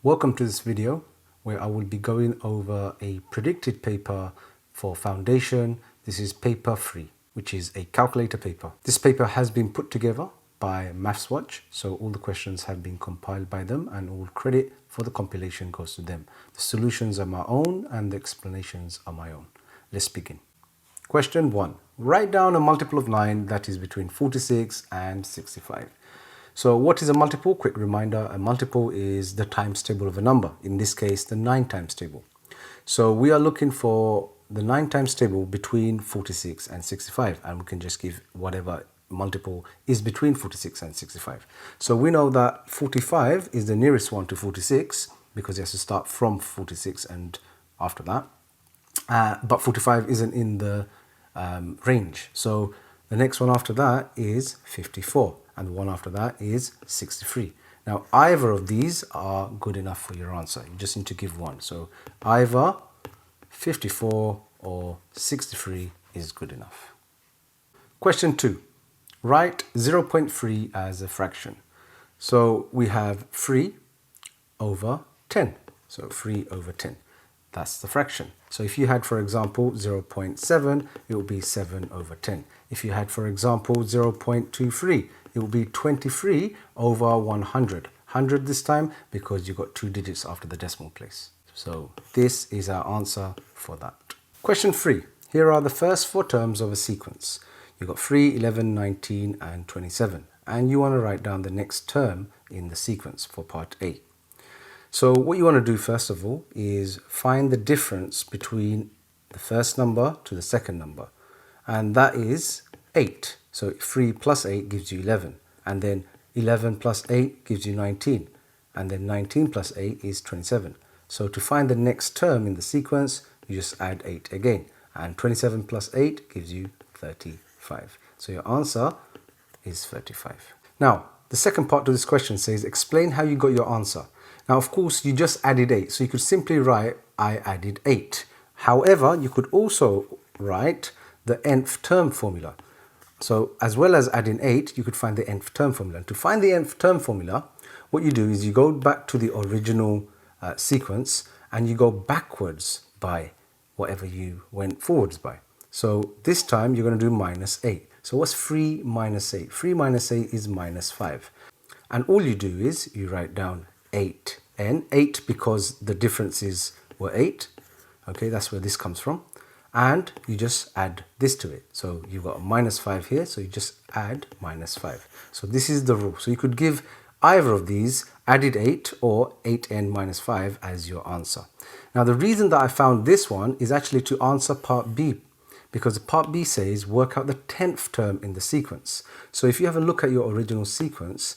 Welcome to this video where I will be going over a predicted paper for Foundation. This is paper 3, which is a calculator paper. This paper has been put together by MathsWatch, so all the questions have been compiled by them and all credit for the compilation goes to them. The solutions are my own and the explanations are my own. Let's begin. Question 1. Write down a multiple of 9 that is between 46 and 65. So what is a multiple? Quick reminder, a multiple is the times table of a number. In this case, the 9 times table. So we are looking for the 9 times table between 46 and 65, and we can just give whatever multiple is between 46 and 65. So we know that 45 is the nearest one to 46 because it has to start from 46 and after that. But 45 isn't in the range. So the next one after that is 54. And the one after that is 63. Now, either of these are good enough for your answer. You just need to give one. So either 54 or 63 is good enough. Question 2. Write 0.3 as a fraction. So we have 3 over 10. So 3 over 10. That's the fraction. So if you had, for example, 0.7, it would be 7 over 10. If you had, for example, 0.23, it will be 23 over 100. 100 this time because you got 2 digits after the decimal place. So this is our answer for that. Question 3. Here are the first 4 terms of a sequence. You've got 3, 11, 19 and 27. And you want to write down the next term in the sequence for part A. So what you want to do first of all is find the difference between the first number to the second number. And that is 8. So 3 plus 8 gives you 11. And then 11 plus 8 gives you 19. And then 19 plus 8 is 27. So to find the next term in the sequence, you just add 8 again. And 27 plus 8 gives you 35. So your answer is 35. Now, the second part to this question says, explain how you got your answer. Now, of course, you just added 8. So you could simply write, I added 8. However, you could also write the nth term formula. So as well as adding 8, you could find the nth term formula. And to find the nth term formula, what you do is you go back to the original sequence and you go backwards by whatever you went forwards by. So this time you're going to do minus 8. So what's 3 minus 8? 3 minus 8 is minus 5. And all you do is you write down 8n, 8 because the differences were 8. Okay, that's where this comes from. And you just add this to it. So you've got a minus 5 here, so you just add minus 5. So this is the rule. So you could give either of these, added 8 or 8n minus 5 as your answer. Now the reason that I found this one is actually to answer part B, because part B says work out the 10th term in the sequence. So if you have a look at your original sequence,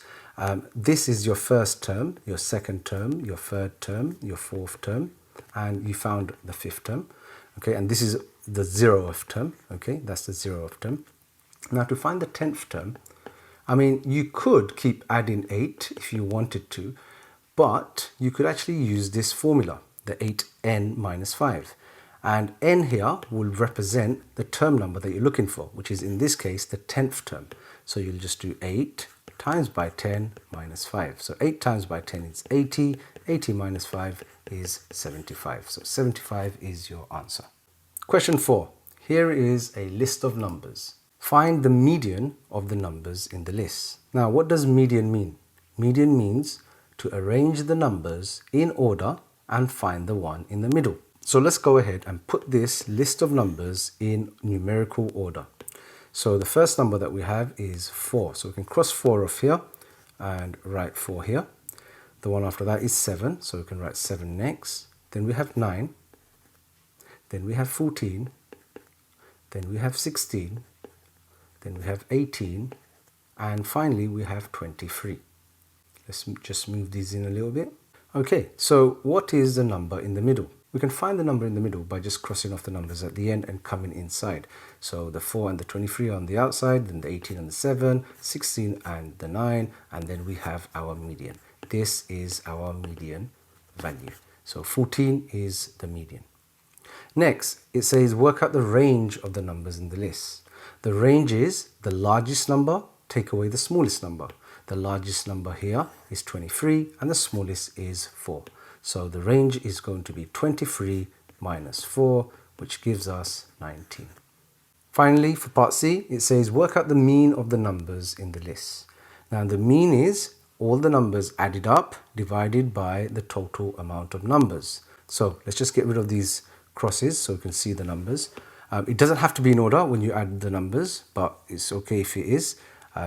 this is your first term, your second term, your third term, your fourth term, and you found the 5th term. Okay, and this is the 0th term. Okay, that's the 0th term. Now to find the 10th term, I mean, you could keep adding 8 if you wanted to, but you could actually use this formula, the 8n minus 5. And n here will represent the term number that you're looking for, which is in this case the 10th term. So you'll just do 8 times by 10 minus 5. So 8 times by 10 is 80. 80 minus 5 is 75. So 75 is your answer. Question 4. Here is a list of numbers. Find the median of the numbers in the list. Now, what does median mean? Median means to arrange the numbers in order and find the one in the middle. So let's go ahead and put this list of numbers in numerical order. So the first number that we have is 4. So we can cross 4 off here and write 4 here. The one after that is 7. So we can write 7 next. Then we have 9. Then we have 14. Then we have 16. Then we have 18. And finally we have 23. Let's just move these in a little bit. Okay, so what is the number in the middle? We can find the number in the middle by just crossing off the numbers at the end and coming inside. So the 4 and the 23 are on the outside, then the 18 and the 7, 16 and the 9, and then we have our median. This is our median value. So 14 is the median. Next, it says work out the range of the numbers in the list. The range is the largest number, take away the smallest number. The largest number here is 23 and the smallest is 4. So the range is going to be 23 minus 4, which gives us 19. Finally, for part C, it says work out the mean of the numbers in the list. Now the mean is all the numbers added up divided by the total amount of numbers. So let's just get rid of these crosses so we can see the numbers. It doesn't have to be in order when you add the numbers, but it's okay if it is.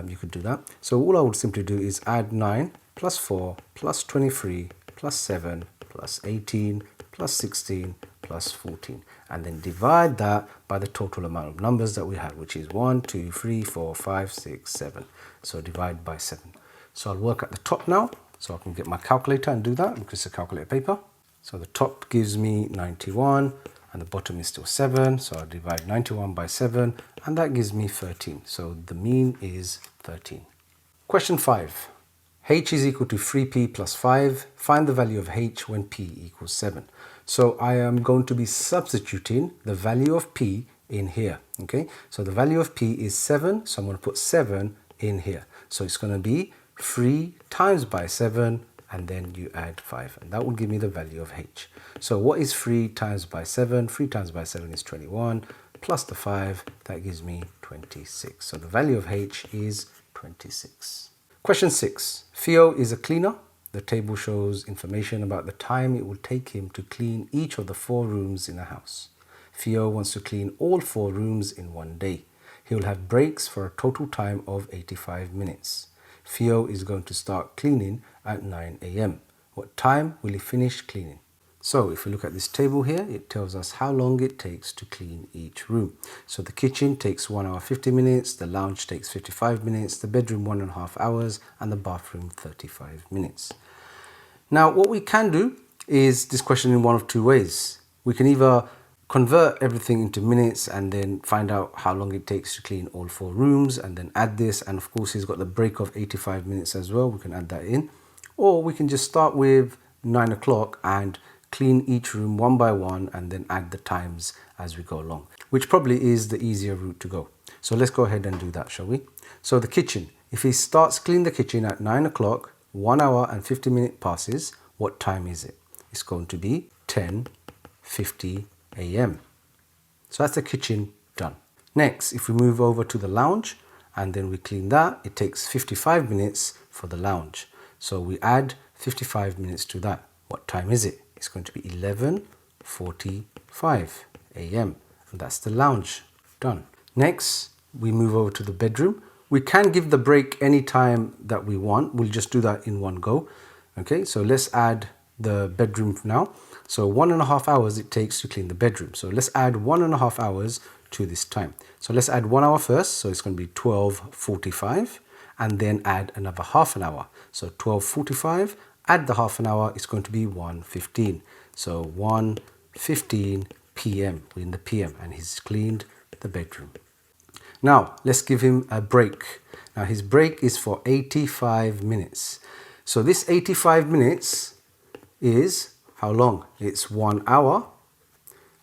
You could do that. So all I would simply do is add 9 plus 4 plus 23 plus 7 plus 18 plus 16 plus 14, and then divide that by the total amount of numbers that we had, which is 1, 2, 3, 4, 5, 6, 7. So divide by 7. So I'll work at the top now, so I can get my calculator and do that because it's a calculator paper. So the top gives me 91 and the bottom is still 7, so I'll divide 91 by 7 and that gives me 13. So the mean is 13. Question 5. H is equal to 3p plus 5. Find the value of h when p equals 7. So I am going to be substituting the value of p in here. Okay, so the value of p is 7, so I'm going to put 7 in here. So it's going to be 3 times by 7 and then you add 5, and that will give me the value of h. So what is 3 times by 7? 3 times by 7 is 21 plus the 5, that gives me 26. So the value of h is 26. Question 6. Theo is a cleaner. The table shows information about the time it will take him to clean each of the 4 rooms in a house. Theo wants to clean all 4 rooms in one day. He will have breaks for a total time of 85 minutes. Theo is going to start cleaning at 9 a.m. What time will he finish cleaning? So if we look at this table here, it tells us how long it takes to clean each room. So the kitchen takes 1 hour 50 minutes, the lounge takes 55 minutes, the bedroom 1.5 hours, and the bathroom 35 minutes. Now what we can do is this question in one of 2 ways. We can either convert everything into minutes and then find out how long it takes to clean all 4 rooms and then add this, and of course he's got the break of 85 minutes as well, we can add that in. Or we can just start with 9 o'clock and clean each room one by one and then add the times as we go along, which probably is the easier route to go. So let's go ahead and do that, shall we? So the kitchen, if he starts cleaning the kitchen at 9 o'clock, 1 hour and 50 minutes passes, what time is it? It's going to be 10:50 a.m. So that's the kitchen done. Next, if we move over to the lounge and then we clean that, it takes 55 minutes for the lounge. So we add 55 minutes to that. What time is it? It's going to be 11:45 a.m. and that's the lounge done. Next, we move over to the bedroom. We can give the break any time that we want. We'll just do that in one go. Okay, so let's add the bedroom now. So 1.5 hours it takes to clean the bedroom. So let's add 1.5 hours to this time. So let's add 1 hour first. So it's going to be 12:45 and then add another half an hour. So 12:45, add the half an hour, it's going to be 1:15. So 1:15 p.m. We're in the p.m. and he's cleaned the bedroom. Now let's give him a break. Now his break is for 85 minutes. So this 85 minutes is how long? It's 1 hour.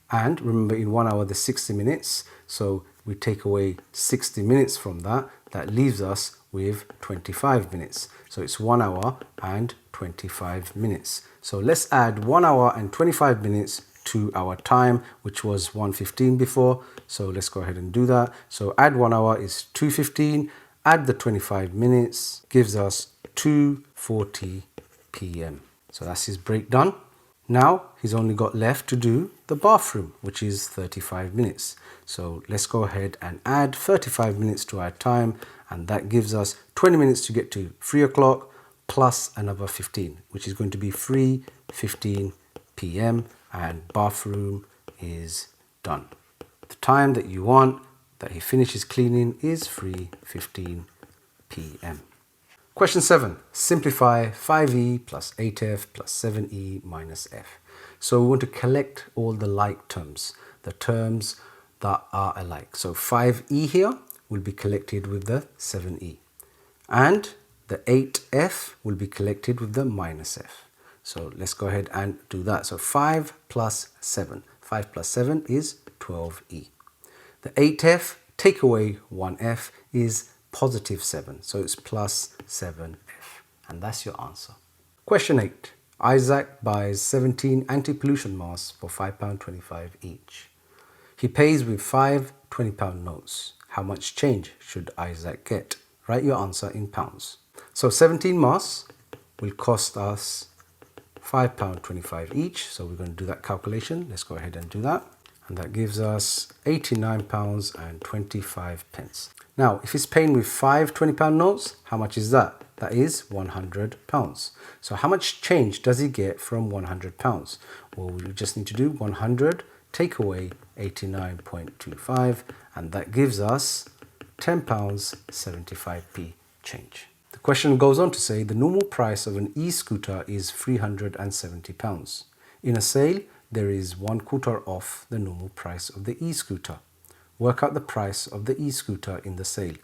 And remember, in 1 hour there's 60 minutes. So we take away 60 minutes from that. That leaves us with 25 minutes. So it's 1 hour and 25 minutes. So let's add 1 hour and 25 minutes to our time, which was 1:15 before. So let's go ahead and do that. So add 1 hour is 2:15. Add the 25 minutes gives us 2:40 p.m. So that's his break done. Now he's only got left to do the bathroom, which is 35 minutes. So let's go ahead and add 35 minutes to our time, and that gives us 20 minutes to get to 3 o'clock plus another 15, which is going to be 3:15 p.m. and bathroom is done. The time that you want that he finishes cleaning is 3:15 p.m. Question 7. Simplify 5e plus 8f plus 7e minus f. So we want to collect all the like terms, the terms that are alike. So 5e here will be collected with the 7e. And the 8f will be collected with the minus f. So let's go ahead and do that. So 5 plus 7. 5 plus 7 is 12e. The 8f, take away 1f, is positive 7. So it's plus 7f. And that's your answer. Question 8. Isaac buys 17 anti-pollution masks for £5.25 each. He pays with 5 £20 notes. How much change should Isaac get? Write your answer in pounds. So 17 masks will cost us £5.25 each. So we're going to do that calculation. Let's go ahead and do that. And that gives us £89.25. Now, if he's paying with 5 £20 notes, how much is that? That is £100. So how much change does he get from £100? Well, we just need to do 100, take away 89.25, and that gives us £10.75p change. The question goes on to say the normal price of an e-scooter is £370. In a sale, there is 1/4 off the normal price of the e-scooter. Work out the price of the e-scooter in the sale.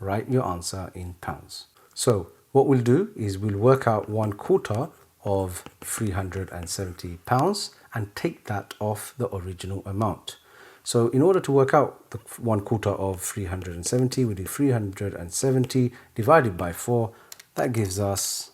Write your answer in pounds. So what we'll do is we'll work out 1/4 of £370 and take that off the original amount. So in order to work out the 1/4 of 370, we do 370 divided by 4. That gives us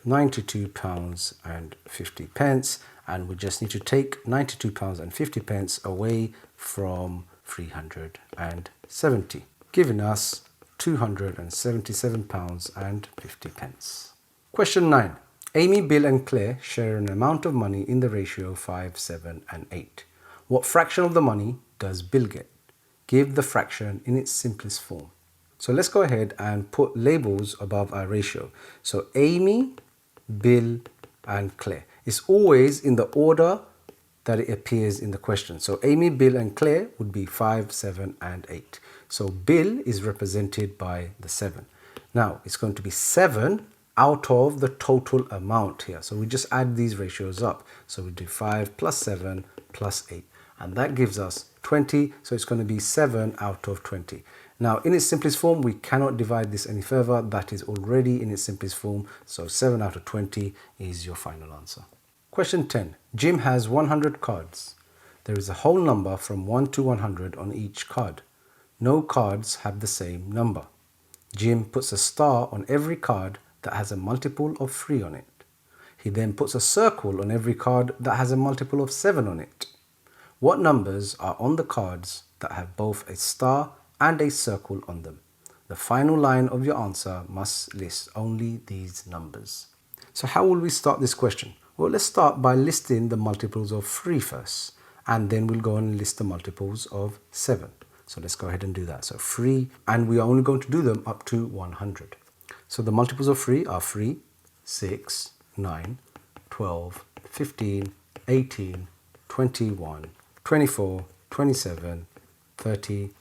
£92.50, and we just need to take £92.50 away from 370, giving us £277.50. Question 9. Amy, Bill and Claire share an amount of money in the ratio 5, 7 and 8. What fraction of the money does Bill get? Give the fraction in its simplest form. So let's go ahead and put labels above our ratio. So Amy, Bill and Claire. It's always in the order that it appears in the question. So Amy, Bill and Claire would be 5, 7 and 8. So Bill is represented by the 7. Now it's going to be 7 out of the total amount here. So we just add these ratios up. So we do 5 plus 7 plus 8. And that gives us 20. So it's going to be 7 out of 20. Now in its simplest form, we cannot divide this any further. That is already in its simplest form. So 7 out of 20 is your final answer. Question 10. Jim has 100 cards. There is a whole number from 1 to 100 on each card. No cards have the same number. Jim puts a star on every card that has a multiple of 3 on it. He then puts a circle on every card that has a multiple of 7 on it. What numbers are on the cards that have both a star and a circle on them? The final line of your answer must list only these numbers. So how will we start this question? Well, let's start by listing the multiples of 3 first, and then we'll go and list the multiples of 7. So let's go ahead and do that. So 3, and we are only going to do them up to 100. So the multiples of 3 are 3, 6, 9, 12, 15, 18, 21, 24, 27, 30.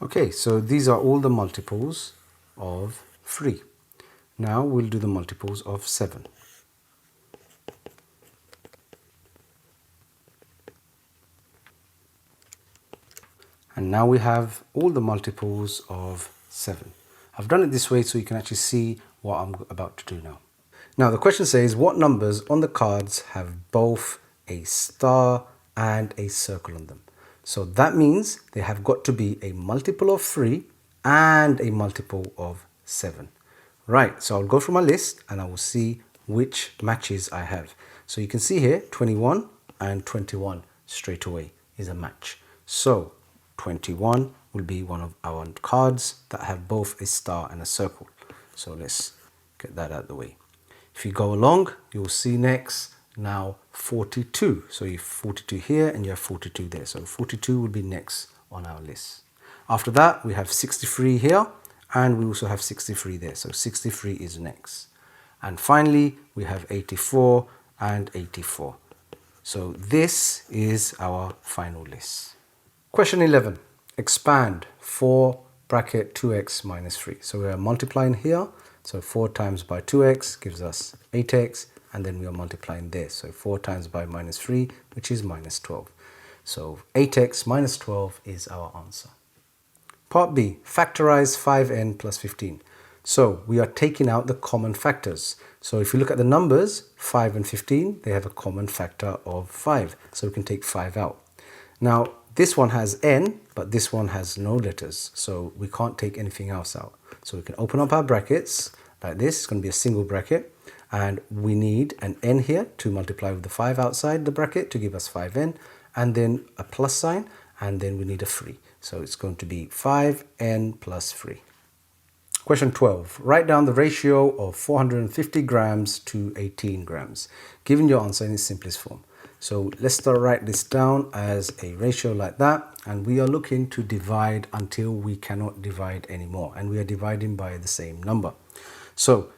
Okay, so these are all the multiples of 3. Now we'll do the multiples of 7. And now we have all the multiples of 7. I've done it this way so you can actually see what I'm about to do now. Now the question says, what numbers on the cards have both a star and a circle on them? So that means they have got to be a multiple of 3 and a multiple of 7. Right, so I'll go through my list and I will see which matches I have. So you can see here 21 and 21 straight away is a match. So 21 will be one of our cards that have both a star and a circle. So let's get that out of the way. If you go along, you'll see next now 42. So you have 42 here and you have 42 there. So 42 will be next on our list. After that, we have 63 here and we also have 63 there. So 63 is next. And finally, we have 84 and 84. So this is our final list. Question 11. Expand 4 bracket 2x minus 3. So we are multiplying here. So 4 times by 2x gives us 8x. And then we are multiplying this. So 4 times by minus 3, which is minus 12. So 8x minus 12 is our answer. Part B. Factorize 5n plus 15. So we are taking out the common factors. So if you look at the numbers, 5 and 15, they have a common factor of 5. So we can take 5 out. Now, this one has n, but this one has no letters. So we can't take anything else out. So we can open up our brackets like this. It's going to be a single bracket, and we need an n here to multiply with the 5 outside the bracket to give us 5n, and then a plus sign, and then we need a 3. So it's going to be 5n plus 3. Question 12. Write down the ratio of 450 grams to 18 grams. Given your answer in its simplest form. So let's start write this down as a ratio like that, and we are looking to divide until we cannot divide anymore, and we are dividing by the same number. So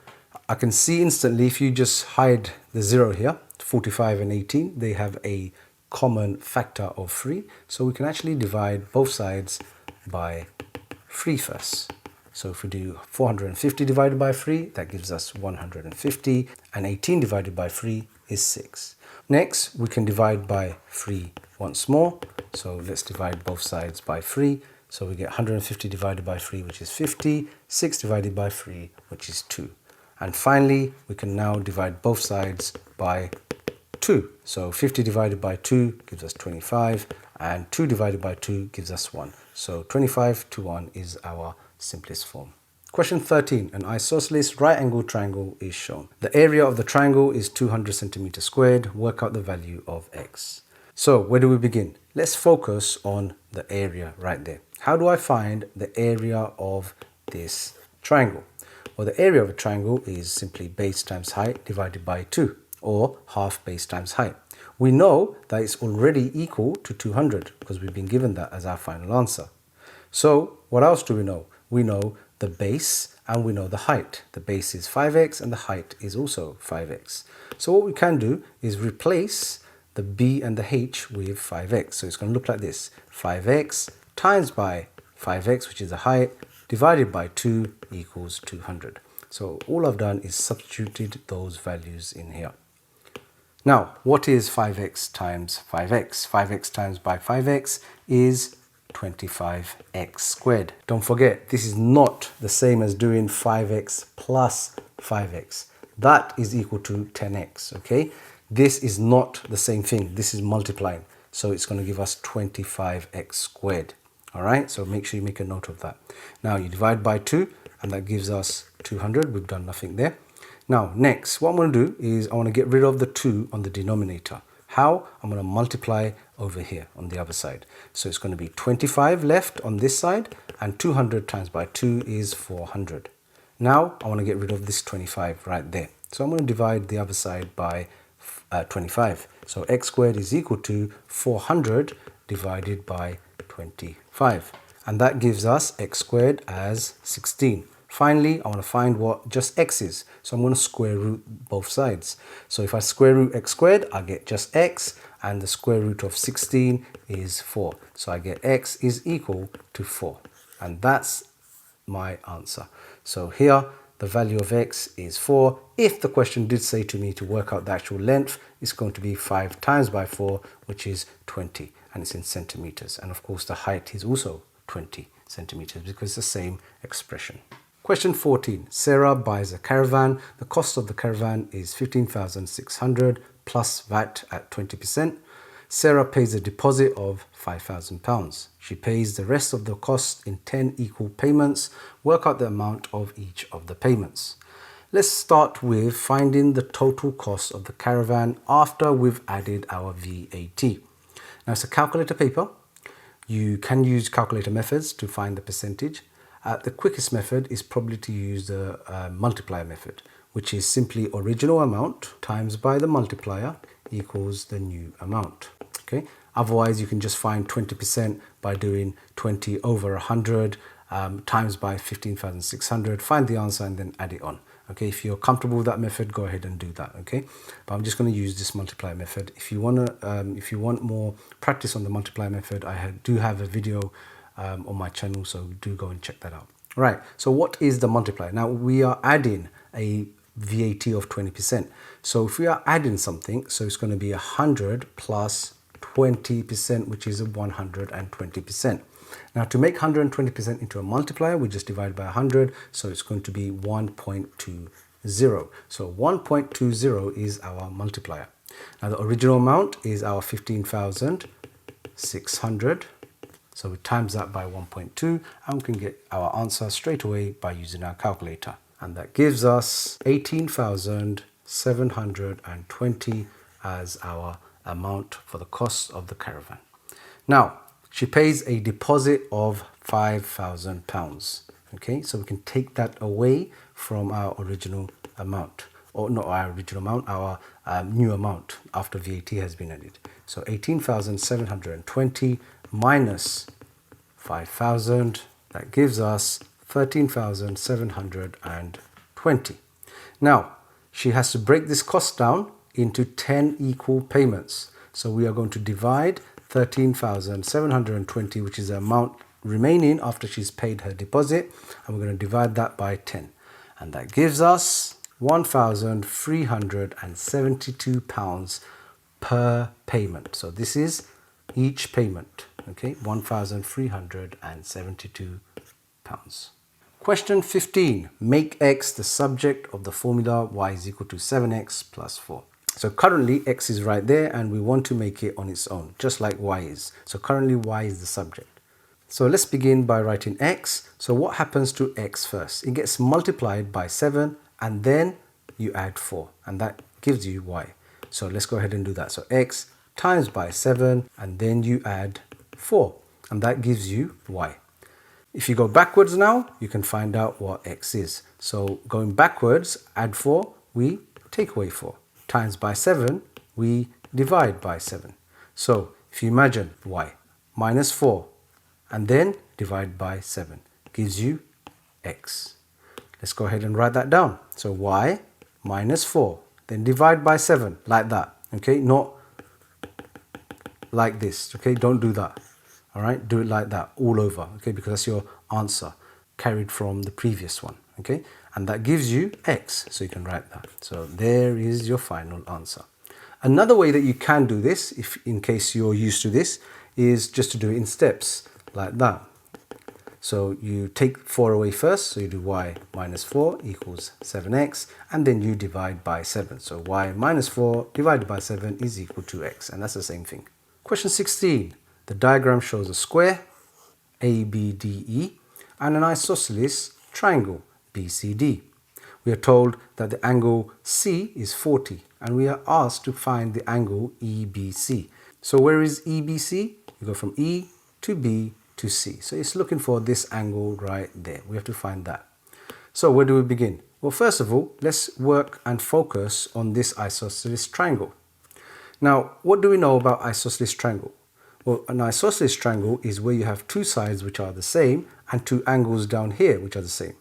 I can see instantly, if you just hide the 0 here, 45 and 18, they have a common factor of 3, so we can actually divide both sides by 3 first. So if we do 450 divided by 3, that gives us 150, and 18 divided by 3 is 6. Next, we can divide by 3 once more. So let's divide both sides by 3. So we get 150 divided by 3, which is 50, 6 divided by 3, which is 2. And finally, we can now divide both sides by 2. So 50 divided by 2 gives us 25, and 2 divided by 2 gives us 1. So 25 to 1 is our simplest form. Question 13. An isosceles right-angled triangle is shown. The area of the triangle is 200 centimeters squared. Work out the value of x. So where do we begin? Let's focus on the area right there. How do I find the area of this triangle? Well, the area of a triangle is simply base times height divided by 2, or half base times height. We know that it's already equal to 200 because we've been given that as our final answer. So what else do we know? We know the base and we know the height. The base is 5x and the height is also 5x. So what we can do is replace the b and the h with 5x. So it's going to look like this. 5x times by 5x, which is the height, divided by 2 equals 200. So all I've done is substituted those values in here. Now, what is 5x times 5x? 5x times by 5x is 25x squared. Don't forget, this is not the same as doing 5x plus 5x. That is equal to 10x, okay? This is not the same thing. This is multiplying. So it's going to give us 25x squared. All right, so make sure you make a note of that. Now you divide by 2, and that gives us 200. We've done nothing there. Now, next, what I'm going to do is I want to get rid of the 2 on the denominator. How? I'm going to multiply over here on the other side. So it's going to be 25 left on this side, and 200 times by 2 is 400. Now, I want to get rid of this 25 right there. So I'm going to divide the other side by 25. So x squared is equal to 400 divided by 25. And that gives us x squared as 16. Finally, I want to find what just x is. So I'm going to square root both sides. So if I square root x squared, I get just x, and the square root of 16 is 4. So I get x is equal to 4. And that's my answer. So here, the value of x is 4. If the question did say to me to work out the actual length, it's going to be 5 times by 4, which is 20, and it's in centimeters. And of course, the height is also 20 centimeters because it's the same expression. Question 14. Sarah buys a caravan. The cost of the caravan is 15,600 plus VAT at 20%. Sarah pays a deposit of £5,000. She pays the rest of the cost in 10 equal payments. Work out the amount of each of the payments. Let's start with finding the total cost of the caravan after we've added our VAT. Now, it's a calculator paper. You can use calculator methods to find the percentage. The quickest method is probably to use the multiplier method, which is simply original amount times by the multiplier equals the new amount. Okay. Otherwise, you can just find 20% by doing 20 over 100 times by 15,600. Find the answer and then add it on. Okay. If you're comfortable with that method, go ahead and do that. Okay. But I'm just going to use this multiplier method. If you want more practice on the multiplier method, I do have a video on my channel, so do go and check that out. Right, so what is the multiplier? Now we are adding a VAT of 20%. So if we are adding something, so it's going to be 100 plus 20%, which is 120%. Now to make 120% into a multiplier, we just divide by 100, so it's going to be 1.20. So 1.20 is our multiplier. Now the original amount is our 15,600. So we times that by 1.2, and we can get our answer straight away by using our calculator. and that gives us 18,720 as our amount for the cost of the caravan. Now, she pays a deposit of £5,000. Okay, so we can take that away from our original amount, or not our original amount, our new amount after VAT has been added. So 18,720 minus 5,000, that gives us 13,720. Now, she has to break this cost down into 10 equal payments. So we are going to divide 13,720, which is the amount remaining after she's paid her deposit, and we're going to divide that by 10. And that gives us £1,372 per payment. So this is each payment, okay, £1,372. Question 15. Make x the subject of the formula y is equal to 7x plus 4. So currently x is right there and we want to make it on its own, just like y is. So currently y is the subject. So let's begin by writing x. So what happens to x first? It gets multiplied by 7 and then you add 4 and that gives you y. So let's go ahead and do that. So x times by 7 and then you add 4 and that gives you y. If you go backwards now, you can find out what x is. So going backwards, add 4, we take away 4. Times by 7, we divide by 7. So if you imagine y minus 4 and then divide by 7 gives you x. Let's go ahead and write that down. So y minus 4, then divide by 7 like that. Okay, not like this. Okay, don't do that. All right, do it like that all over, okay, because that's your answer carried from the previous one, okay, and that gives you x, so you can write that. So there is your final answer. Another way that you can do this, if in case you're used to this, is just to do it in steps like that. So you take 4 away first, so you do y minus 4 equals 7x, and then you divide by 7. So y minus 4 divided by 7 is equal to x, and that's the same thing. Question 16. The diagram shows a square, ABDE, and an isosceles triangle, BCD. We are told that the angle C is 40, and we are asked to find the angle EBC. So where is EBC? You go from E to B to C. So it's looking for this angle right there. We have to find that. So where do we begin? Well, first of all, let's work and focus on this isosceles triangle. Now, what do we know about isosceles triangle? Well, an isosceles triangle is where you have two sides which are the same and two angles down here which are the same.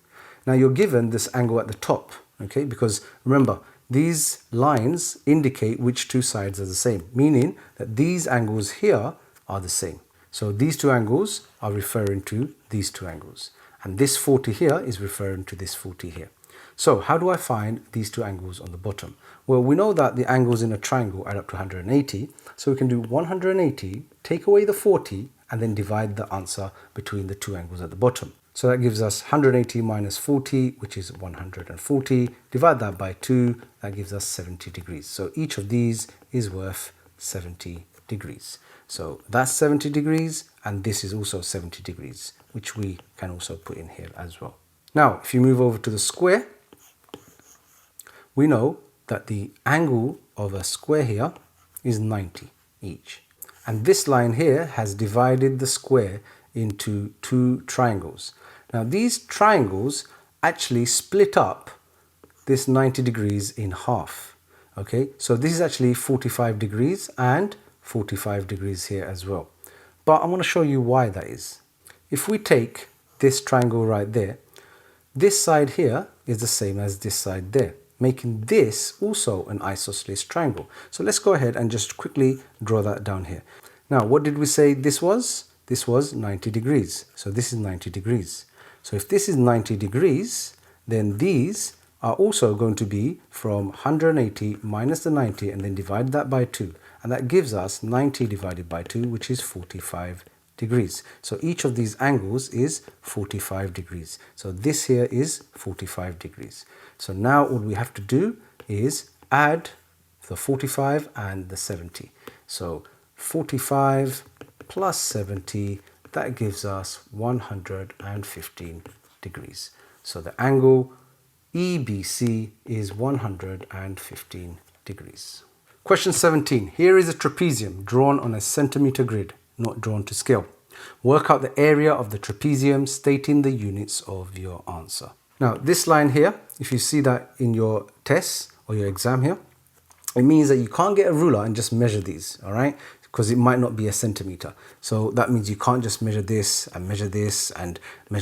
Now you're given this angle at the top, okay, because remember, these lines indicate which two sides are the same, meaning that these angles here are the same. So these two angles are referring to these two angles. And this 40 here is referring to this 40 here. So how do I find these two angles on the bottom? Well, we know that the angles in a triangle add up to 180. So we can do 180, take away the 40, and then divide the answer between the two angles at the bottom. So that gives us 180 minus 40, which is 140. Divide that by 2, that gives us 70 degrees. So each of these is worth 70 degrees. So that's 70 degrees, and this is also 70 degrees, which we can also put in here as well. Now, if you move over to the square, we know that the angle of a square here is 90 each. And this line here has divided the square into two triangles. Now these triangles actually split up this 90 degrees in half. Okay, so this is actually 45 degrees and 45 degrees here as well. But I want to show you why that is. If we take this triangle right there, this side here is the same as this side there, making this also an isosceles triangle. So let's go ahead and just quickly draw that down here. Now, what did we say this was? This was 90 degrees. So this is 90 degrees. So if this is 90 degrees, then these are also going to be from 180 minus the 90 and then divide that by 2. And that gives us 90 divided by 2, which is 45 degrees. So each of these angles is 45 degrees. So this here is 45 degrees. So now all we have to do is add the 45 and the 70. So 45 plus 70, that gives us 115 degrees. So the angle EBC is 115 degrees. Question 17. Here is a trapezium drawn on a centimeter grid, not drawn to scale. Work out the area of the trapezium, stating the units of your answer. Now, this line here, if you see that in your test or your exam here, it means that you can't get a ruler and just measure these, all right? Because it might not be a centimeter. So that means you can't just measure this and measure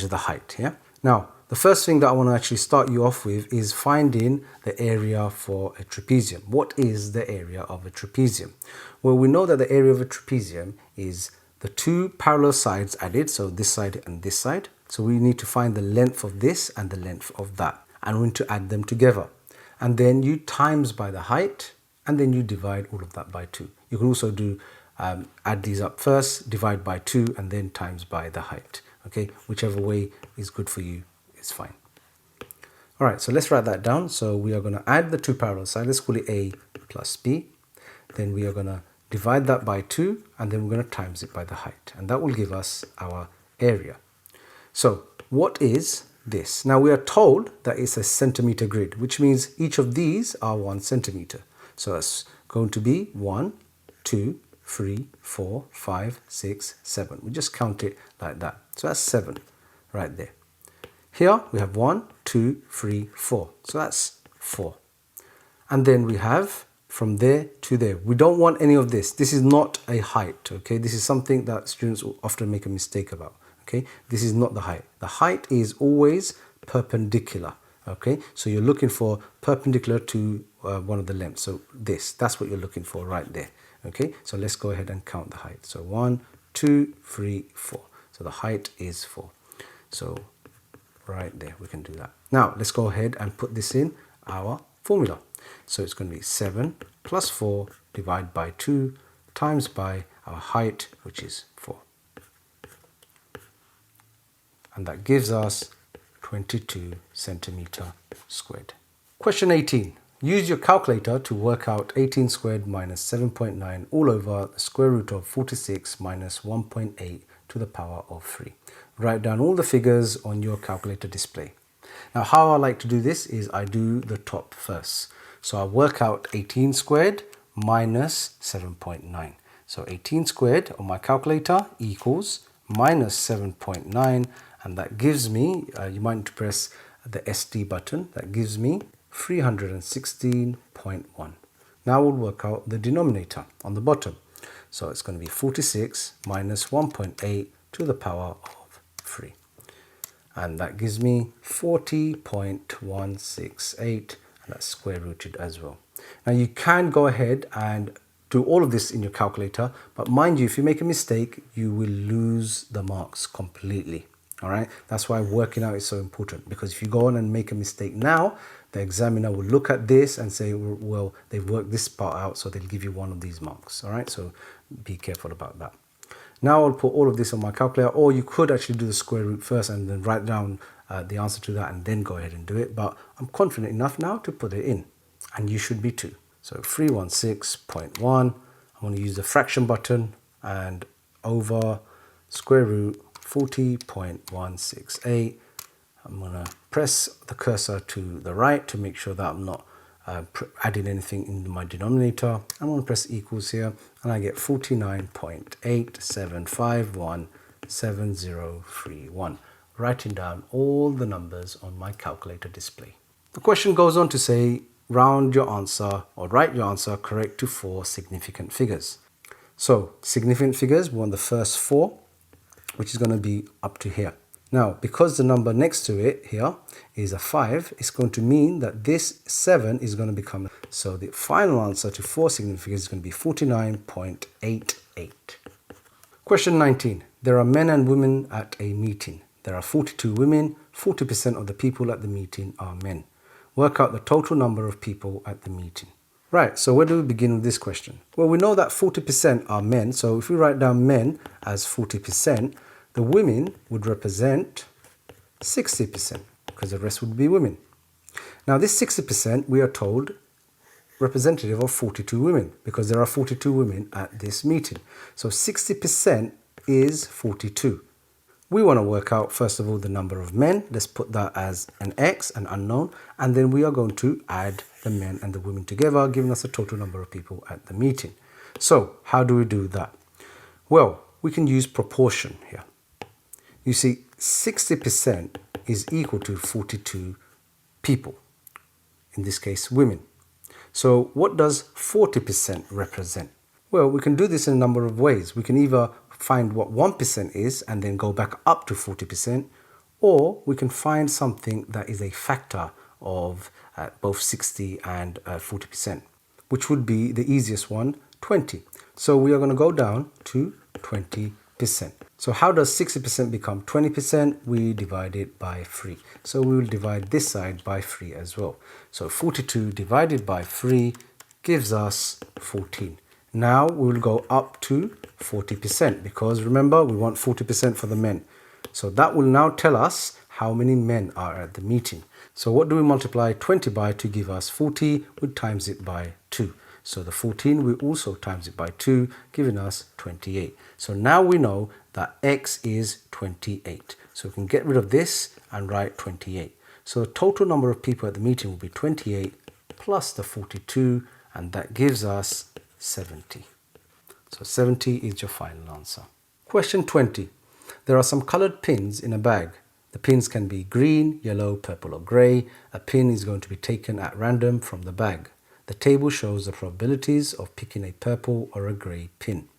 the height, yeah? Now, the first thing that I want to actually start you off with is finding the area for a trapezium. What is the area of a trapezium? Well, we know that the area of a trapezium is the two parallel sides added, so this side and this side. So we need to find the length of this and the length of that, and we need to add them together. And then you times by the height, and then you divide all of that by 2. You can also do add these up first, divide by 2, and then times by the height. Okay, whichever way is good for you is fine. All right, so let's write that down. So we are going to add the two parallel sides. Let's call it A plus B. Then we are going to divide that by 2, and then we're going to times it by the height. And that will give us our area. So what is this? Now we are told that it's a centimeter grid, which means each of these are 1 centimeter. So that's going to be 1, 2, 3, 4, 5, 6, 7. We just count it like that. So that's 7 right there. Here we have 1, 2, 3, 4. So that's 4. And then we have from there to there. We don't want any of this. This is not a height, okay? This is something that students will often make a mistake about, okay? This is not the height. The height is always perpendicular, okay? So you're looking for perpendicular to one of the lengths. So that's what you're looking for right there, okay? So let's go ahead and count the height. So 1, 2, 3, 4. So the height is 4. So right there, we can do that. Now let's go ahead and put this in our formula. So it's going to be 7 plus 4 divided by 2 times by our height, which is 4. And that gives us 22 centimeter squared. Question 18. Use your calculator to work out 18 squared minus 7.9 all over the square root of 46 minus 1.8 to the power of 3. Write down all the figures on your calculator display. Now, how I like to do this is I do the top first. So I work out 18 squared minus 7.9. So 18 squared on my calculator equals minus 7.9, and that gives me, you might need to press the SD button, that gives me 316.1. Now we'll work out the denominator on the bottom. So it's going to be 46 minus 1.8 to the power of 3. And that gives me 40.168, and that's square rooted as well. Now you can go ahead and do all of this in your calculator, but mind you, if you make a mistake, you will lose the marks completely. All right, that's why working out is so important, because if you go on and make a mistake now, the examiner will look at this and say, well, they've worked this part out, so they'll give you one of these marks. All right, so be careful about that. Now I'll put all of this on my calculator, or you could actually do the square root first and then write down the answer to that and then go ahead and do it. But I'm confident enough now to put it in, and you should be too. So 316.1, I'm going to use the fraction button and over square root 40.168. I'm going to press the cursor to the right to make sure that I'm not adding anything in my denominator. I'm going to press equals here, and I get 49.87517031, writing down all the numbers on my calculator display. The question goes on to say, round your answer or write your answer correct to 4 significant figures. So significant figures, we want the first 4, which is going to be up to here. Now, because the number next to it here is a 5, it's going to mean that this 7 is going to become, so the final answer to 4 significant figures is going to be 49.88. Question 19. There are men and women at a meeting. There are 42 women, 40% of the people at the meeting are men. Work out the total number of people at the meeting. Right, so where do we begin with this question? Well, we know that 40% are men, so if we write down men as 40%, the women would represent 60%, because the rest would be women. Now this 60% we are told representative of 42 women, because there are 42 women at this meeting. So 60% is 42. We want to work out, first of all, the number of men. Let's put that as an X, an unknown. And then we are going to add the men and the women together, giving us a total number of people at the meeting. So how do we do that? Well, we can use proportion here. You see, 60% is equal to 42 people. In this case, women. So what does 40% represent? Well, we can do this in a number of ways. We can either find what 1% is and then go back up to 40%, or we can find something that is a factor of both 60 and 40%, which would be the easiest one, 20. So we are going to go down to 20%. So how does 60% become 20%? We divide it by 3. So we will divide this side by 3 as well. So 42 divided by 3 gives us 14. Now we will go up to 40% because remember we want 40% for the men. So that will now tell us how many men are at the meeting. So what do we multiply 20 by to give us 40? We times it by 2. So the 14 we also times it by 2, giving us 28. So now we know that X is 28. So we can get rid of this and write 28. So the total number of people at the meeting will be 28 plus the 42, and that gives us 70. So 70 is your final answer. Question 20. There are some colored pins in a bag. The pins can be green, yellow, purple or grey. A pin is going to be taken at random from the bag. The table shows the probabilities of picking a purple or a grey pin.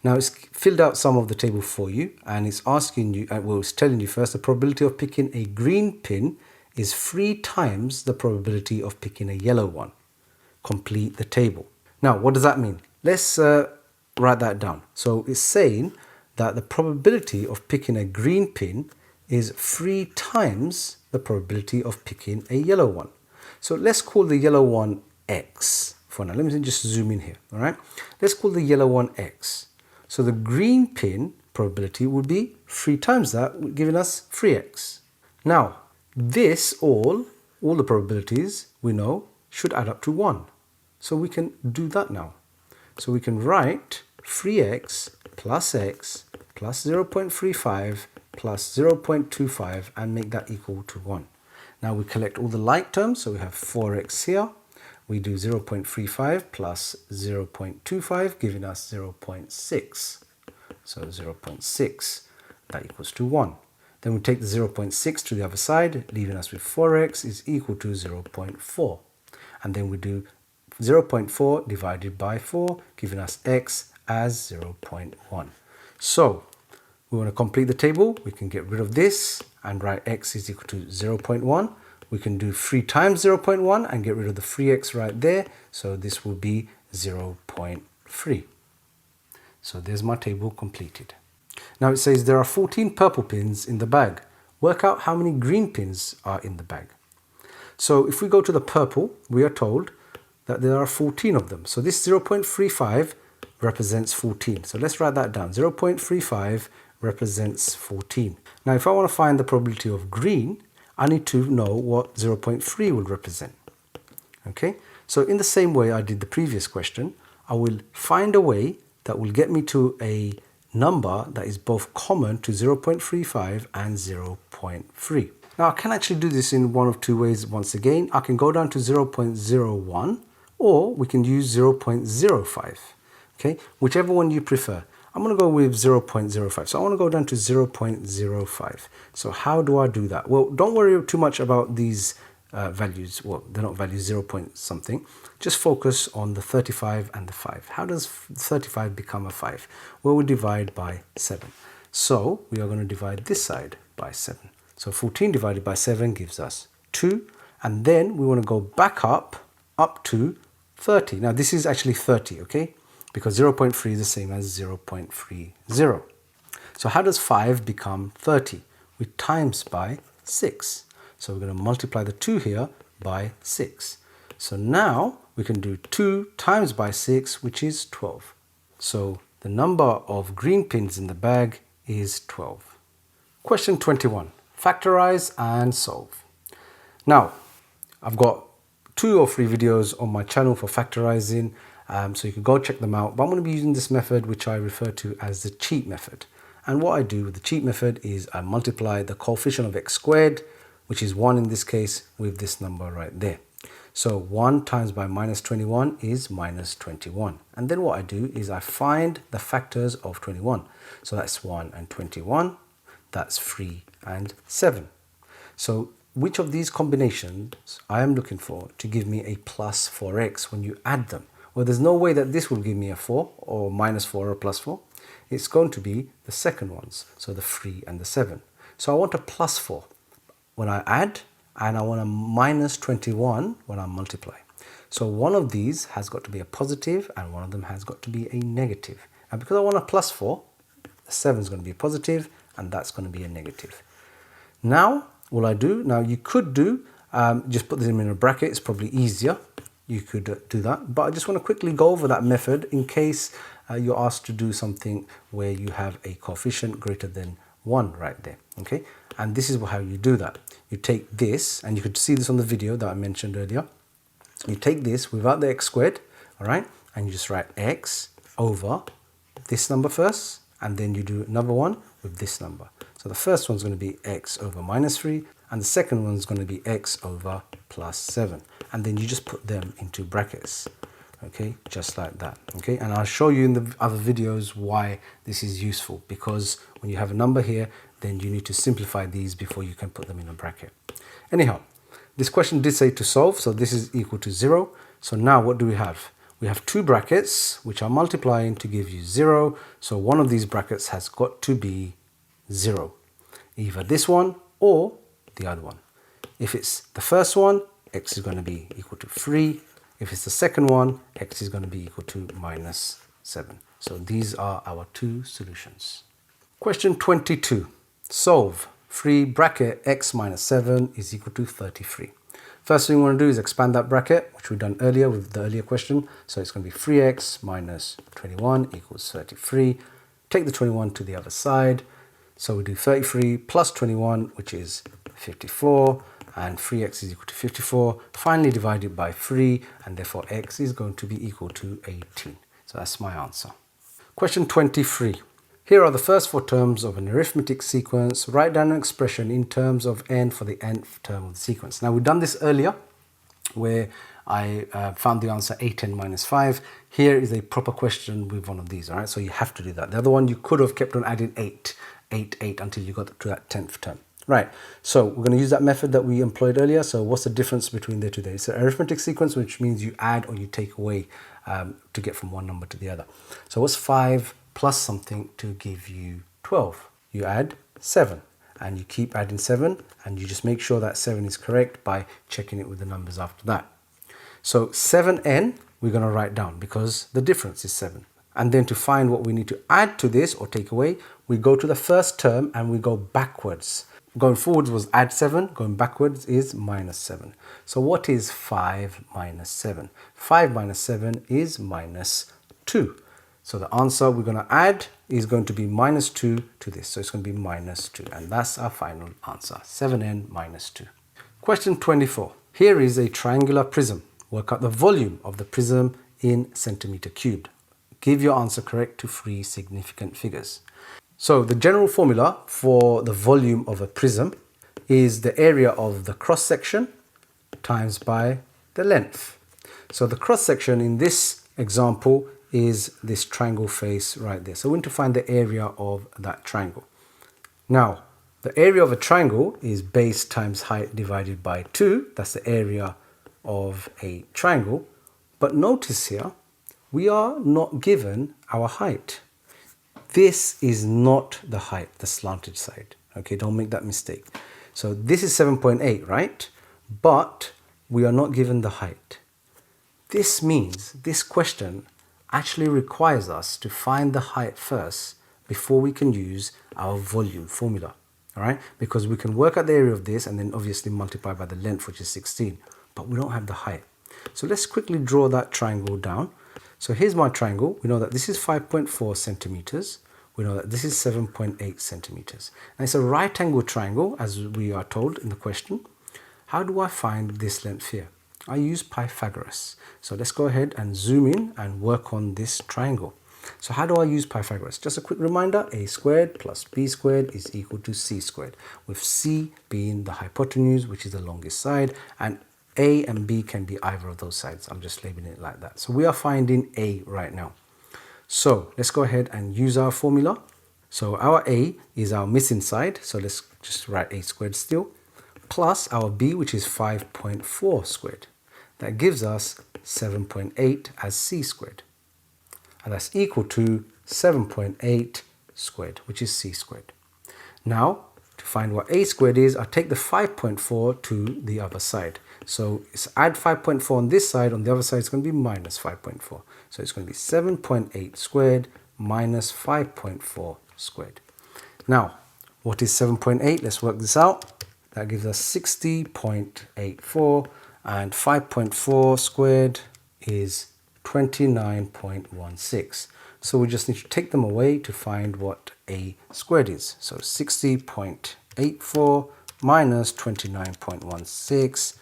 Now it's filled out some of the table for you, and it's asking you, well, it's telling you first the probability of picking a green pin is 3 times the probability of picking a yellow one. Complete the table. Now, what does that mean? Let's write that down. So it's saying that the probability of picking a green pin is 3 times the probability of picking a yellow one. So let's call the yellow one X for now. Let me just zoom in here. All right. Let's call the yellow one X. So the green pin probability would be 3 times that, giving us 3x. Now, this all the probabilities we know should add up to 1. So we can do that now. So we can write 3x plus x plus 0.35 plus 0.25 and make that equal to 1. Now we collect all the like terms, so we have 4x here. We do 0.35 plus 0.25, giving us 0.6. So 0.6, that equals to 1. Then we take the 0.6 to the other side, leaving us with 4x is equal to 0.4. And then we do 0.4 divided by 4, giving us x as 0.1. So we want to complete the table. We can get rid of this and write x is equal to 0.1. We can do 3 times 0.1 and get rid of the 3x right there. So this will be 0.3. So there's my table completed. Now it says there are 14 purple pins in the bag. Work out how many green pins are in the bag. So if we go to the purple, we are told that there are 14 of them. So this 0.35 represents 14. So let's write that down. 0.35 represents 14. Now if I want to find the probability of green, I need to know what 0.3 will represent. Okay, so in the same way I did the previous question, I will find a way that will get me to a number that is both common to 0.35 and 0.3. Now I can actually do this in one of two ways once again. I can go down to 0.01 or we can use 0.05. Okay, whichever one you prefer. I'm going to go with 0.05. So I want to go down to 0.05. So how do I do that? Well, don't worry too much about these values. Well, they're not values, 0 point something. Just focus on the 35 and the 5. How does 35 become a 5? Well, we divide by 7. So we are going to divide this side by 7. So 14 divided by 7 gives us 2. And then we want to go back up to 30. Now this is actually 30, okay? Because 0.3 is the same as 0.30. So how does 5 become 30? We times by 6. So we're going to multiply the 2 here by 6. So now we can do 2 times by 6, which is 12. So the number of green pins in the bag is 12. Question 21. Factorize and solve. Now, I've got 2 or 3 videos on my channel for factorizing. So you can go check them out. But I'm going to be using this method, which I refer to as the cheat method. And what I do with the cheat method is I multiply the coefficient of x squared, which is 1 in this case, with this number right there. So 1 times by minus 21 is minus 21. And then what I do is I find the factors of 21. So that's 1 and 21, that's 3 and 7. So which of these combinations I am looking for to give me a plus 4x when you add them? Well, there's no way that this will give me a 4 or minus 4 or plus 4. It's going to be the second ones, so the 3 and the 7. So I want a plus 4 when I add, and I want a minus 21 when I multiply. So one of these has got to be a positive and one of them has got to be a negative. And because I want a plus 4, the 7 is going to be a positive and that's going to be a negative. Now, what I do, now you could do, just put them in a bracket, it's probably easier. You could do that, but I just want to quickly go over that method in case you're asked to do something where you have a coefficient greater than 1 right there, okay? And this is how you do that. You take this, and you could see this on the video that I mentioned earlier. You take this without the x squared, all right? And you just write x over this number first, and then you do another one with this number. So the first one's going to be x over minus 3, and the second one's going to be x over plus 7. And then you just put them into brackets, okay? Just like that, okay? And I'll show you in the other videos why this is useful, because when you have a number here, then you need to simplify these before you can put them in a bracket. Anyhow, this question did say to solve, so this is equal to 0. So now what do we have? We have two brackets which are multiplying to give you 0. So one of these brackets has got to be 0. Either this one or the other one. If it's the first one, x is going to be equal to 3. If it's the second one, x is going to be equal to minus 7. So these are our two solutions. Question 22. Solve 3 bracket x minus 7 is equal to 33. First thing we want to do is expand that bracket, which we've done earlier with the earlier question. So it's going to be 3x minus 21 equals 33. Take the 21 to the other side. So we do 33 plus 21, which is 54. And 3x is equal to 54. Finally divided by 3, and therefore x is going to be equal to 18. So that's my answer. Question 23. Here are the first 4 terms of an arithmetic sequence. Write down an expression in terms of n for the nth term of the sequence. Now, we've done this earlier where I found the answer 8n minus 5. Here is a proper question with one of these, all right? So you have to do that. The other one, you could have kept on adding 8 until you got to that 10th term. Right, so we're going to use that method that we employed earlier. So what's the difference between the two there? It's an arithmetic sequence, which means you add or you take away to get from one number to the other. So what's 5 plus something to give you 12? You add 7 and you keep adding 7 and you just make sure that 7 is correct by checking it with the numbers after that. So 7n we're going to write down because the difference is 7. And then to find what we need to add to this or take away, we go to the first term and we go backwards. Going forwards was add 7, going backwards is minus 7. So what is 5 minus 7? 5 minus 7 is minus 2. So the answer we're going to add is going to be minus 2 to this. So it's going to be minus 2. And that's our final answer, 7n minus 2. Question 24. Here is a triangular prism. Work out the volume of the prism in centimeter cubed. Give your answer correct to 3 significant figures. So the general formula for the volume of a prism is the area of the cross section times by the length. So the cross section in this example is this triangle face right there. So we need to find the area of that triangle. Now, the area of a triangle is base times height divided by 2. That's the area of a triangle. But notice here, we are not given our height. This is not the height, the slanted side. Okay, don't make that mistake. So this is 7.8, right? But we are not given the height. This means this question actually requires us to find the height first before we can use our volume formula. All right, because we can work out the area of this and then obviously multiply by the length, which is 16, but we don't have the height. So let's quickly draw that triangle down. So here's my triangle. We know that this is 5.4 centimeters. We know that this is 7.8 centimeters. And it's a right angle triangle, as we are told in the question. How do I find this length here? I use Pythagoras. So let's go ahead and zoom in and work on this triangle. So how do I use Pythagoras? Just a quick reminder, a squared plus b squared is equal to c squared, with c being the hypotenuse, which is the longest side, and a and b can be either of those sides. I'm just labeling it like that. So we are finding a right now. So let's go ahead and use our formula. So our a is our missing side, so let's just write a squared still, plus our b, which is 5.4 squared. That gives us 7.8 as c squared. And that's equal to 7.8 squared, which is c squared. Now, to find what a squared is, I take the 5.4 to the other side. So it's add 5.4 on this side, on the other side it's going to be minus 5.4. So it's going to be 7.8 squared minus 5.4 squared. Now, what is 7.8? Let's work this out. That gives us 60.84, and 5.4 squared is 29.16. So we just need to take them away to find what a squared is. So 60.84 minus 29.16,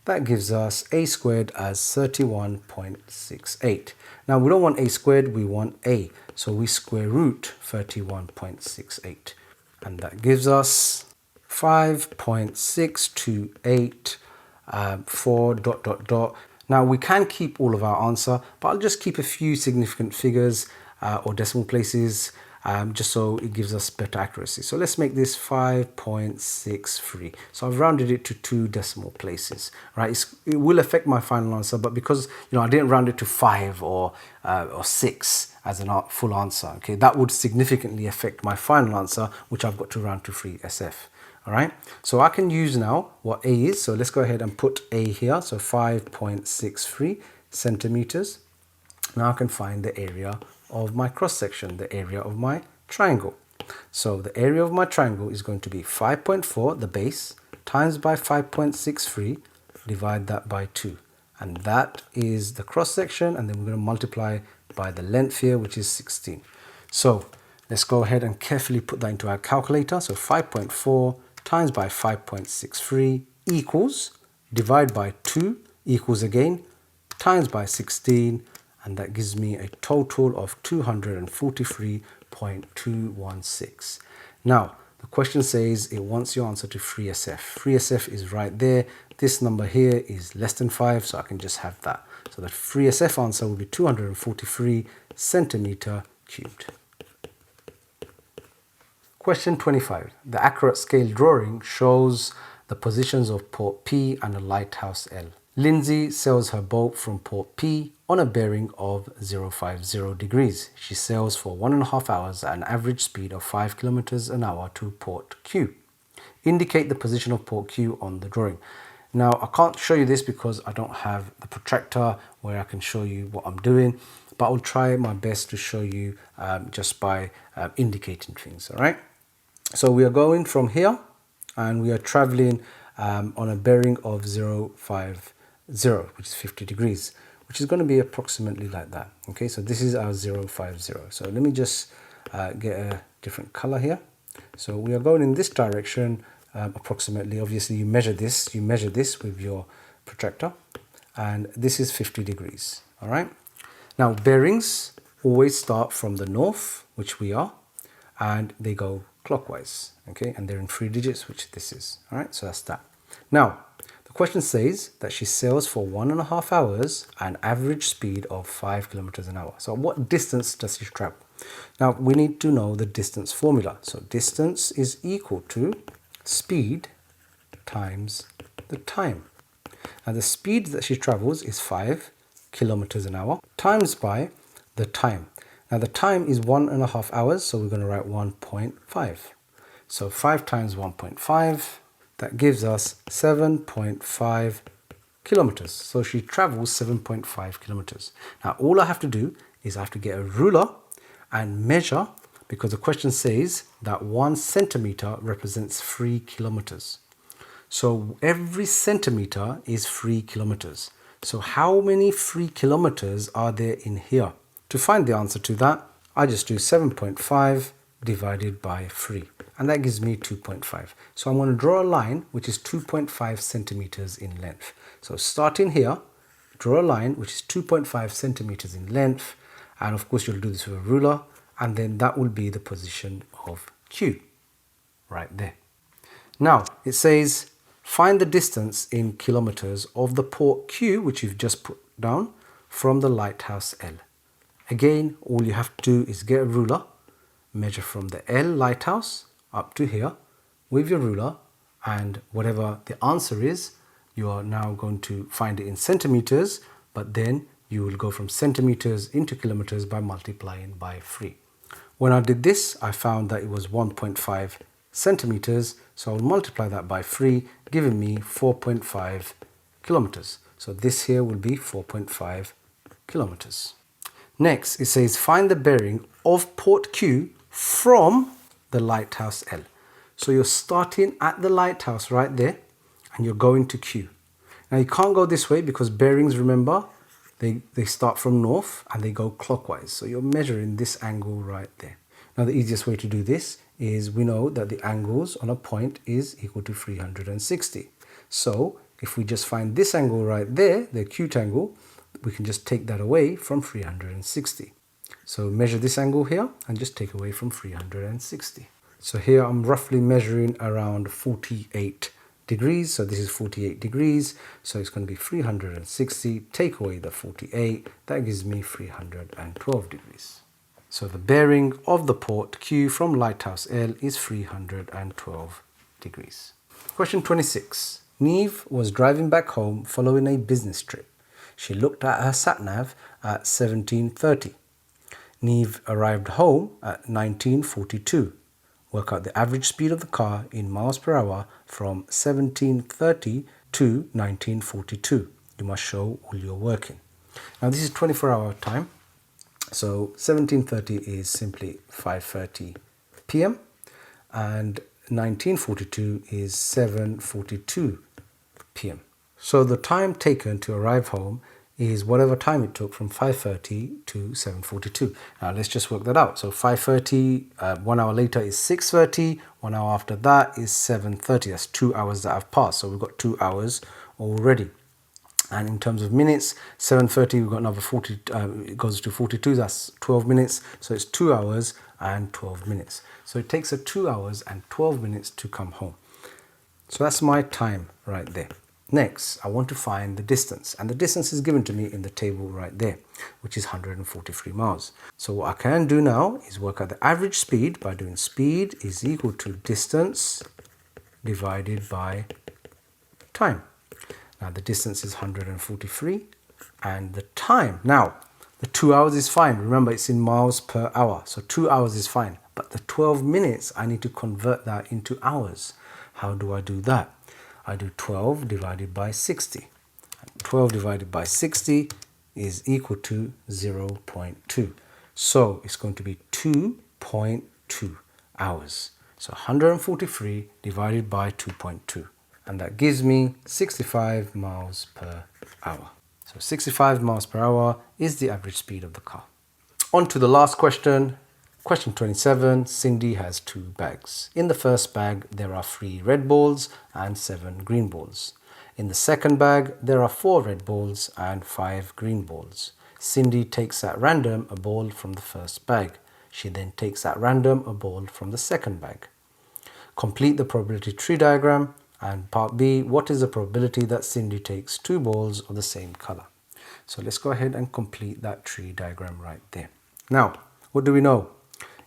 that gives us a squared as 31.68. Now we don't want a squared, we want a. So we square root 31.68. And that gives us 5.628 4 ... Now we can keep all of our answer, but I'll just keep a few significant figures or decimal places just so it gives us better accuracy. So let's make this 5.63. So I've rounded it to 2 decimal places, right? It will affect my final answer, but because I didn't round it to 5 or 6 as a full answer, okay, that would significantly affect my final answer, which I've got to round to 3 SF. All right, so I can use now what a is. So let's go ahead and put a here. So 5.63 centimeters. Now I can find the area of my cross section, the area of my triangle. So the area of my triangle is going to be 5.4, the base, times by 5.63, divide that by 2. And that is the cross section. And then we're going to multiply by the length here, which is 16. So let's go ahead and carefully put that into our calculator. So 5.4 times by 5.63 equals, divide by 2 equals again, times by 16, and that gives me a total of 243.216. Now, the question says it wants your answer to 3SF. 3SF is right there. This number here is less than 5, so I can just have that. So the 3SF answer will be 243 centimeter cubed. Question 25. The accurate scale drawing shows the positions of port P and a lighthouse L. Lindsay sails her boat from port P on a bearing of 050 degrees. She sails for 1.5 hours at an average speed of 5 kilometers an hour to port Q. Indicate the position of port Q on the drawing. Now, I can't show you this because I don't have the protractor where I can show you what I'm doing, but I'll try my best to show you just by indicating things, all right? So we are going from here and we are traveling on a bearing of 050, which is 50 degrees, which is going to be approximately like that. Okay, so this is our 050. So let me just get a different color here. So we are going in this direction approximately. Obviously, you measure this with your protractor, and this is 50 degrees. All right. Now, bearings always start from the north, which we are, and they go clockwise, okay, and they're in 3 digits, which this is. All right, so that's that. Now, the question says that she sails for 1.5 hours at an average speed of 5 kilometers an hour. So what distance does she travel? Now, we need to know the distance formula. So distance is equal to speed times the time. And the speed that she travels is 5 kilometers an hour times by the time. Now the time is 1.5 hours, so we're going to write 1.5. So 5 times 1.5, that gives us 7.5 kilometers. So she travels 7.5 kilometers. Now all I have to do is I have to get a ruler and measure, because the question says that 1 centimeter represents 3 kilometers. So every centimeter is 3 kilometers. So how many 3 kilometers are there in here? To find the answer to that, I just do 7.5 divided by 3, and that gives me 2.5. So I'm going to draw a line which is 2.5 centimeters in length. So starting here, draw a line which is 2.5 centimeters in length, And of course, you'll do this with a ruler, and then that will be the position of Q right there. Now, it says, find the distance in kilometers of the port Q, which you've just put down, from the lighthouse L. Again, all you have to do is get a ruler, measure from the L lighthouse up to here with your ruler, and whatever the answer is, you are now going to find it in centimeters, but then you will go from centimeters into kilometers by multiplying by 3. When I did this, I found that it was 1.5 centimeters, so I'll multiply that by 3, giving me 4.5 kilometers. So this here will be 4.5 kilometers. Next, it says find the bearing of port Q from the lighthouse L. So you're starting at the lighthouse right there, and you're going to Q. Now you can't go this way because bearings, remember, they start from north and they go clockwise. So you're measuring this angle right there. Now the easiest way to do this is we know that the angles on a point is equal to 360. So if we just find this angle right there, the acute angle, we can just take that away from 360. So measure this angle here and just take away from 360. So here I'm roughly measuring around 48 degrees. So this is 48 degrees. So it's going to be 360. Take away the 48. That gives me 312 degrees. So the bearing of the port Q from lighthouse L is 312 degrees. Question 26. Neve was driving back home following a business trip. She looked at her sat-nav at 17:30. Neve arrived home at 19:42. Work out the average speed of the car in miles per hour from 17:30 to 19:42. You must show all your working. Now this is 24-hour time. So 17:30 is simply 5:30 p.m. and 19:42 is 7:42 p.m. So the time taken to arrive home is whatever time it took from 5:30 to 7:42. Now let's just work that out. So 5:30, 1 hour later is 6:30, 1 hour after that is 7:30. That's 2 hours that have passed. So we've got 2 hours already. And in terms of minutes, 7:30, we've got another 40, it goes to 42, that's 12 minutes. So it's 2 hours and 12 minutes. So it takes her 2 hours and 12 minutes to come home. So that's my time right there. Next, I want to find the distance, and the distance is given to me in the table right there, which is 143 miles. So what I can do now is work out the average speed by doing speed is equal to distance divided by time. Now the distance is 143 and the time. Now the 2 hours is fine. Remember, it's in miles per hour. So 2 hours is fine. But the 12 minutes, I need to convert that into hours. How do I do that? I do 12 divided by 60. 12 divided by 60 is equal to 0.2. So it's going to be 2.2 hours. So 143 divided by 2.2. And that gives me 65 miles per hour. So 65 miles per hour is the average speed of the car. On to the last question. Question 27, Cindy has 2 bags. In the first bag, there are 3 red balls and 7 green balls. In the second bag, there are 4 red balls and 5 green balls. Cindy takes at random a ball from the first bag. She then takes at random a ball from the second bag. Complete the probability tree diagram. And part B, what is the probability that Cindy takes 2 balls of the same color? So let's go ahead and complete that tree diagram right there. Now, what do we know?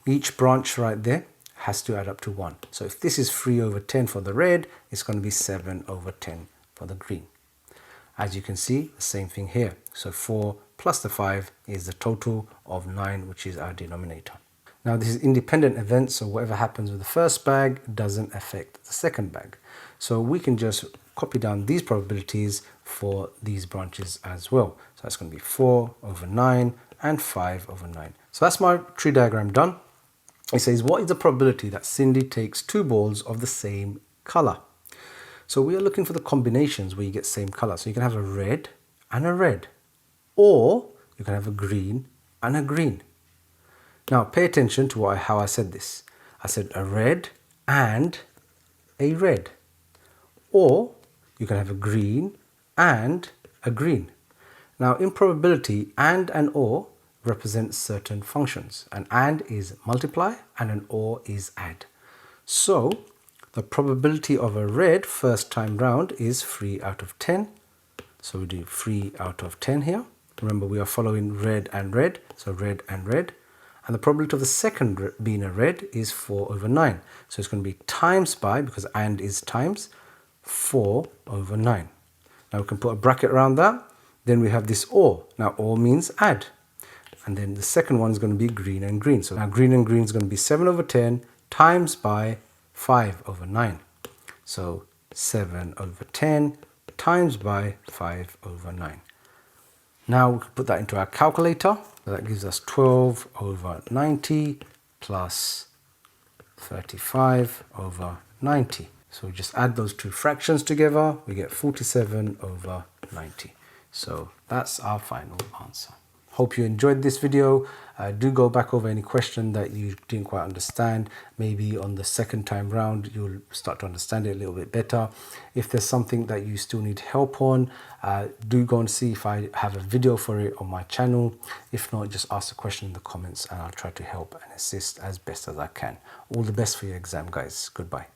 Each branch right there has to add up to 1. So if this is 3 over 10 for the red, it's going to be 7 over 10 for the green. As you can see, the same thing here. So 4 plus the 5 is the total of 9, which is our denominator. Now this is independent events, so whatever happens with the first bag doesn't affect the second bag. So we can just copy down these probabilities for these branches as well. So that's going to be 4 over 9 and 5 over 9. So that's my tree diagram done. It says, what is the probability that Cindy takes 2 balls of the same color? So we are looking for the combinations where you get same color. So you can have a red and a red, or you can have a green and a green. Now pay attention to how I said this. I said a red and a red, or you can have a green and a green. Now in probability and or, represents certain functions. An AND is multiply and an OR is add. So the probability of a red first time round is 3 out of 10. So we do 3 out of 10 here. Remember, we are following red and red, so red and red. And the probability of the second being a red is 4 over 9. So it's going to be times by, because AND is times, 4 over 9. Now we can put a bracket around that. Then we have this OR. Now OR means add. And then the second one is going to be green and green. So now green and green is going to be 7 over 10 times by 5 over 9. So 7 over 10 times by 5 over 9. Now we can put that into our calculator. So that gives us 12 over 90 plus 35 over 90. So we just add those two fractions together, we get 47 over 90. So that's our final answer. Hope you enjoyed this video. Do go back over any question that you didn't quite understand. Maybe on the second time round, you'll start to understand it a little bit better. If there's something that you still need help on, do go and see if I have a video for it on my channel. If not, just ask the question in the comments and I'll try to help and assist as best as I can. All the best for your exam, guys. Goodbye.